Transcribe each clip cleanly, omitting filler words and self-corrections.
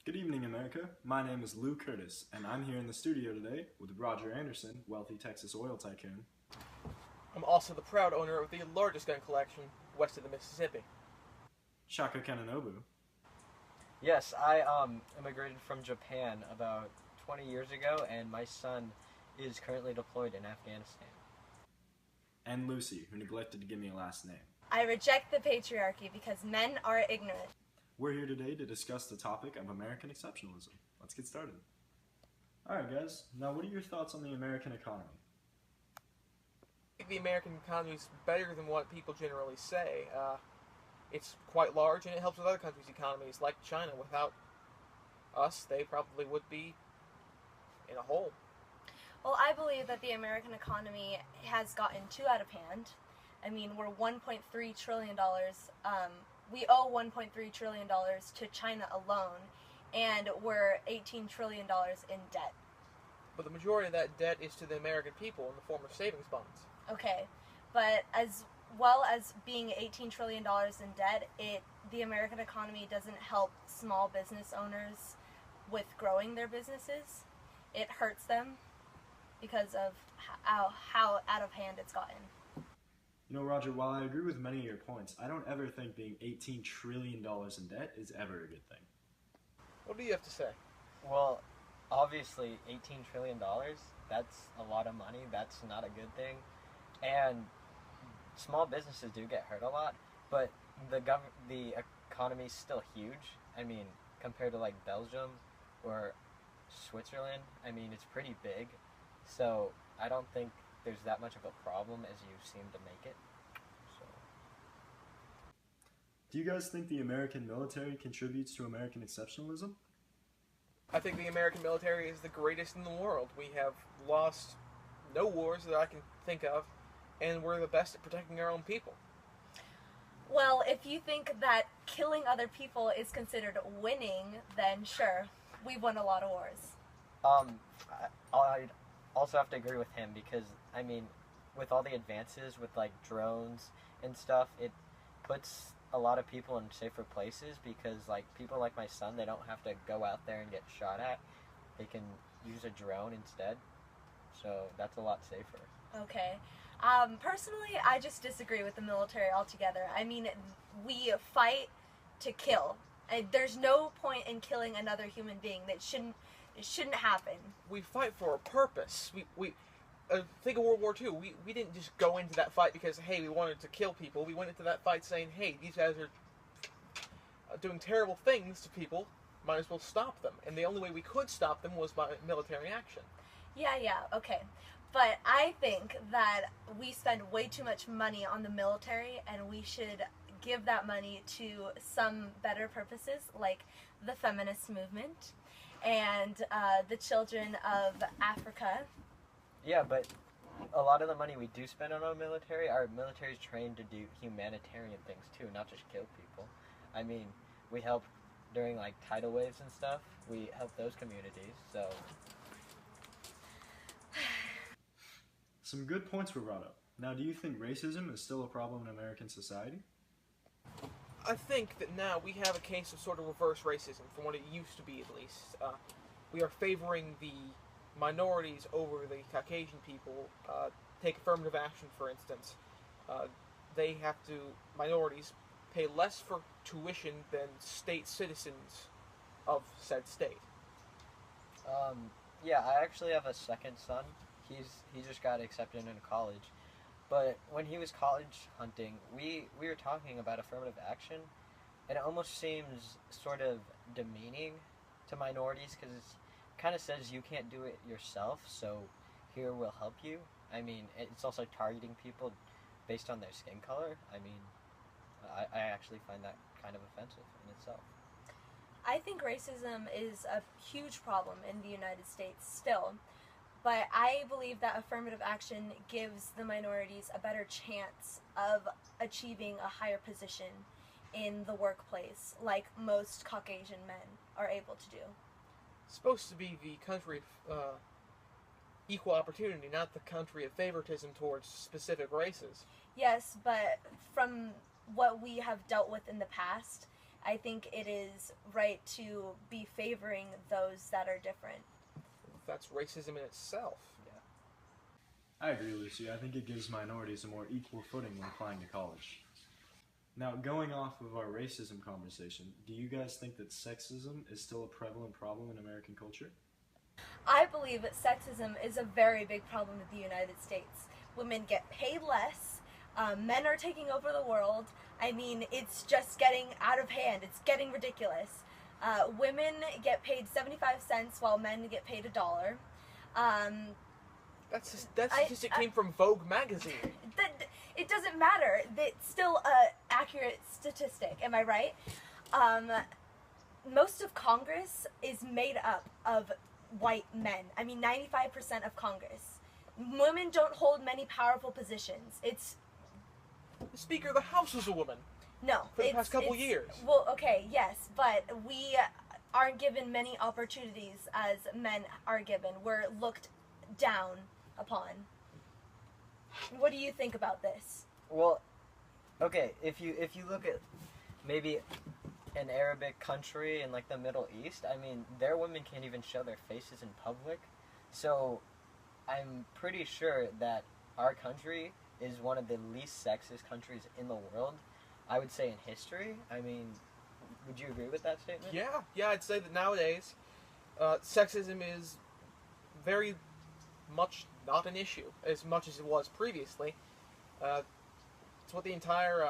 Good evening, America. My name is Lou Curtis, and I'm here in the studio today with Roger Anderson, wealthy Texas oil tycoon. I'm also the proud owner of the largest gun collection west of the Mississippi. Shaka Kananobu. Yes, I immigrated from Japan about 20 years ago, and my son is currently deployed in Afghanistan. And Lucy, who neglected to give me a last name. I reject the patriarchy because men are ignorant. We're here today to discuss the topic of American exceptionalism. Let's get started. Alright guys, now what are your thoughts on the American economy? I think the American economy is better than what people generally say. It's quite large and it helps with other countries' economies, like China. Without us, they probably would be in a hole. Well, I believe that the American economy has gotten too out of hand. I mean, we're $1.3 trillion. We owe $1.3 trillion to China alone, and we're $18 trillion in debt. But the majority of that debt is to the American people in the form of savings bonds. Okay, but as well as being $18 trillion in debt, the American economy doesn't help small business owners with growing their businesses. It hurts them because of how out of hand it's gotten. You know, Roger, while I agree with many of your points, I don't ever think being $18 trillion in debt is ever a good thing. What do you have to say? Well, obviously, $18 trillion, that's a lot of money. That's not a good thing. And small businesses do get hurt a lot, but the economy's still huge. I mean, compared to like Belgium or Switzerland, I mean, it's pretty big. So I don't think there's that much of a problem as you seem to make it. So. Do you guys think the American military contributes to American exceptionalism? I think the American military is the greatest in the world. We have lost no wars that I can think of, and we're the best at protecting our own people. Well, if you think that killing other people is considered winning, then sure, we've won a lot of wars. I'd also have to agree with him because, I mean, with all the advances with like drones and stuff, it puts a lot of people in safer places because like people like my son, they don't have to go out there and get shot at. They can use a drone instead. So that's a lot safer. Okay. Personally, I just disagree with the military altogether. I mean, we fight to kill. There's no point in killing another human being. It shouldn't happen. We fight for a purpose. We think of World War II. We didn't just go into that fight because, hey, we wanted to kill people. We went into that fight saying, hey, these guys are doing terrible things to people. Might as well stop them. And the only way we could stop them was by military action. Yeah, okay. But I think that we spend way too much money on the military, and we should give that money to some better purposes, like the feminist movement and the children of Africa. Yeah, but a lot of the money we do spend on our military is trained to do humanitarian things too, not just kill people. I mean, we help during like tidal waves and stuff. We help those communities, so... Some good points were brought up. Now, do you think racism is still a problem in American society? I think that now we have a case of sort of reverse racism, from what it used to be at least. We are favoring the minorities over the Caucasian people. Take affirmative action, for instance. Minorities pay less for tuition than state citizens of said state. Yeah, I actually have a second son. He just got accepted into college. But when he was college hunting, we were talking about affirmative action, and it almost seems sort of demeaning to minorities because it kind of says you can't do it yourself, so here we'll help you. I mean, it's also targeting people based on their skin color. I mean, I actually find that kind of offensive in itself. I think racism is a huge problem in the United States still. But I believe that affirmative action gives the minorities a better chance of achieving a higher position in the workplace, like most Caucasian men are able to do. It's supposed to be the country of equal opportunity, not the country of favoritism towards specific races. Yes, but from what we have dealt with in the past, I think it is right to be favoring those that are different. That's racism in itself. I agree, Lucy. I think it gives minorities a more equal footing when applying to college. Now, going off of our racism conversation, do you guys think that sexism is still a prevalent problem in American culture? I believe that sexism is a very big problem in the United States. Women get paid less. Men are taking over the world. I mean, it's just getting out of hand. It's getting ridiculous. Women get paid 75 cents while men get paid $1. That statistic came from Vogue magazine. It doesn't matter. It's still an accurate statistic. Am I right? Most of Congress is made up of white men. I mean, 95% of Congress. Women don't hold many powerful positions. It's The Speaker of the House was a woman no for the past couple years. Well, okay, yes, but we aren't given many opportunities as men are given. We're looked down upon. What do you think about this? Well, okay, if you look at maybe an Arabic country in like the Middle East, I mean, their women can't even show their faces in public. So I'm pretty sure that our country is one of the least sexist countries in the world, I would say, in history. I mean, would you agree with that statement? Yeah, I'd say that nowadays, sexism is very much not an issue, as much as it was previously. It's what the entire,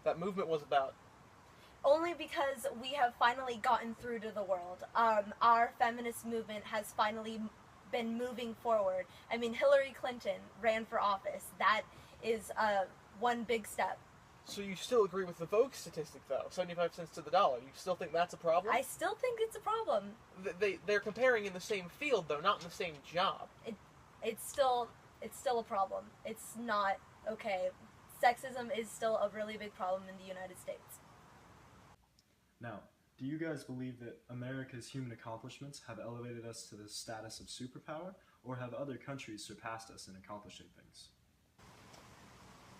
that movement was about. Only because we have finally gotten through to the world. Our feminist movement has finally been moving forward. I mean, Hillary Clinton ran for office. That is one big step. So you still agree with the Vogue statistic, though? 75 cents to the dollar. You still think that's a problem? I still think it's a problem. They're comparing in the same field, though, not in the same job. It's still a problem. It's not okay. Sexism is still a really big problem in the United States. Now, do you guys believe that America's human accomplishments have elevated us to the status of superpower, or have other countries surpassed us in accomplishing things?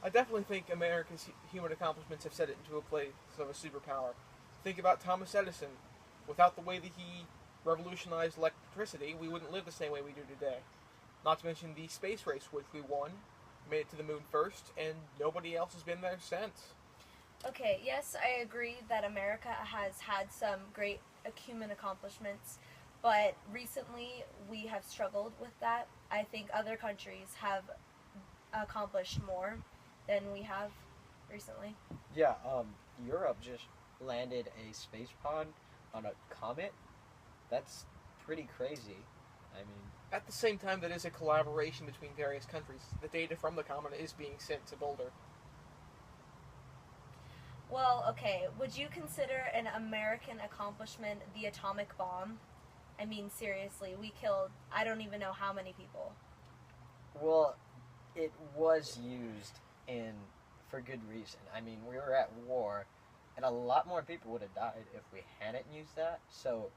I definitely think America's human accomplishments have set it into a place of a superpower. Think about Thomas Edison. Without the way that he revolutionized electricity, we wouldn't live the same way we do today. Not to mention the space race, which we won, made it to the moon first, and nobody else has been there since. Okay, yes, I agree that America has had some great human accomplishments, but recently we have struggled with that. I think other countries have accomplished more than we have recently. Yeah, Europe just landed a space pod on a comet. That's pretty crazy. I mean, at the same time, that is a collaboration between various countries. The data from the comet is being sent to Boulder. Well, okay, would you consider an American accomplishment the atomic bomb? I mean, seriously, we killed, I don't even know how many people. well, it was used for good reason. I mean, we were at war, and a lot more people would have died if we hadn't used that. So,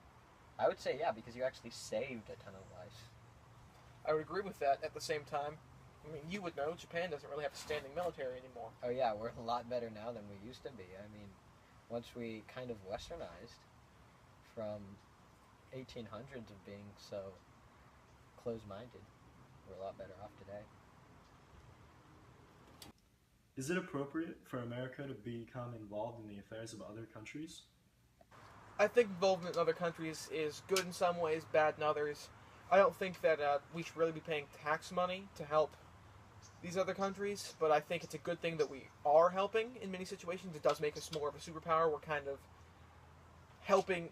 I would say yeah, because you actually saved a ton of lives. I would agree with that. At the same time, I mean, you would know, Japan doesn't really have a standing military anymore. Oh yeah, we're a lot better now than we used to be. I mean, once we kind of westernized from 1800s of being so closed-minded, we're a lot better off today. Is it appropriate for America to become involved in the affairs of other countries? I think involvement in other countries is good in some ways, bad in others. I don't think that we should really be paying tax money to help these other countries, but I think it's a good thing that we are helping in many situations. It does make us more of a superpower. We're kind of helping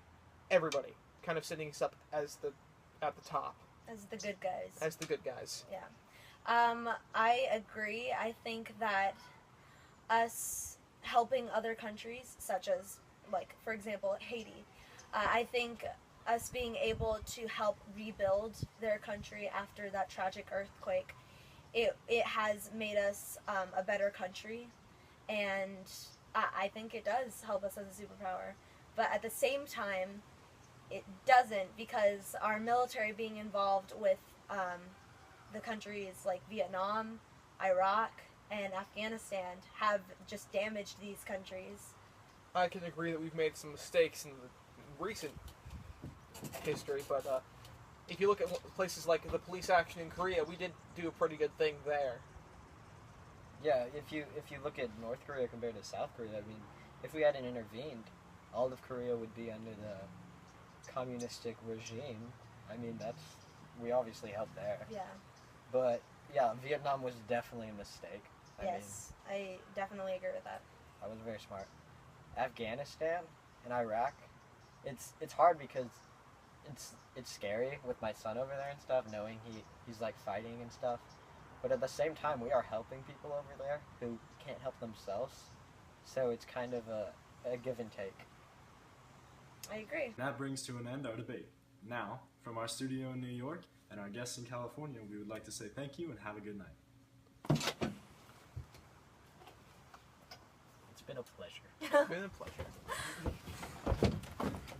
everybody, kind of setting us up as at the top. As the good guys. As the good guys. Yeah. I agree. I think that us helping other countries, such as, like, for example, Haiti, I think us being able to help rebuild their country after that tragic earthquake, it has made us a better country, and I think it does help us as a superpower. But at the same time, it doesn't, because our military being involved with the countries like Vietnam, Iraq, and Afghanistan have just damaged these countries. I can agree that we've made some mistakes in the recent history, but if you look at places like the police action in Korea, we did do a pretty good thing there. Yeah, if you look at North Korea compared to South Korea, I mean, if we hadn't intervened, all of Korea would be under the communistic regime. I mean, we obviously helped there. Yeah. But yeah, Vietnam was definitely a mistake. Yes, I definitely agree with that. I was very smart. Afghanistan and Iraq, it's hard because it's scary with my son over there and stuff, knowing he's like fighting and stuff. But at the same time, we are helping people over there who can't help themselves. So it's kind of a give and take. I agree. That brings to an end our debate. Now, from our studio in New York and our guests in California, we would like to say thank you and have a good night. It's been a pleasure. It's been a pleasure.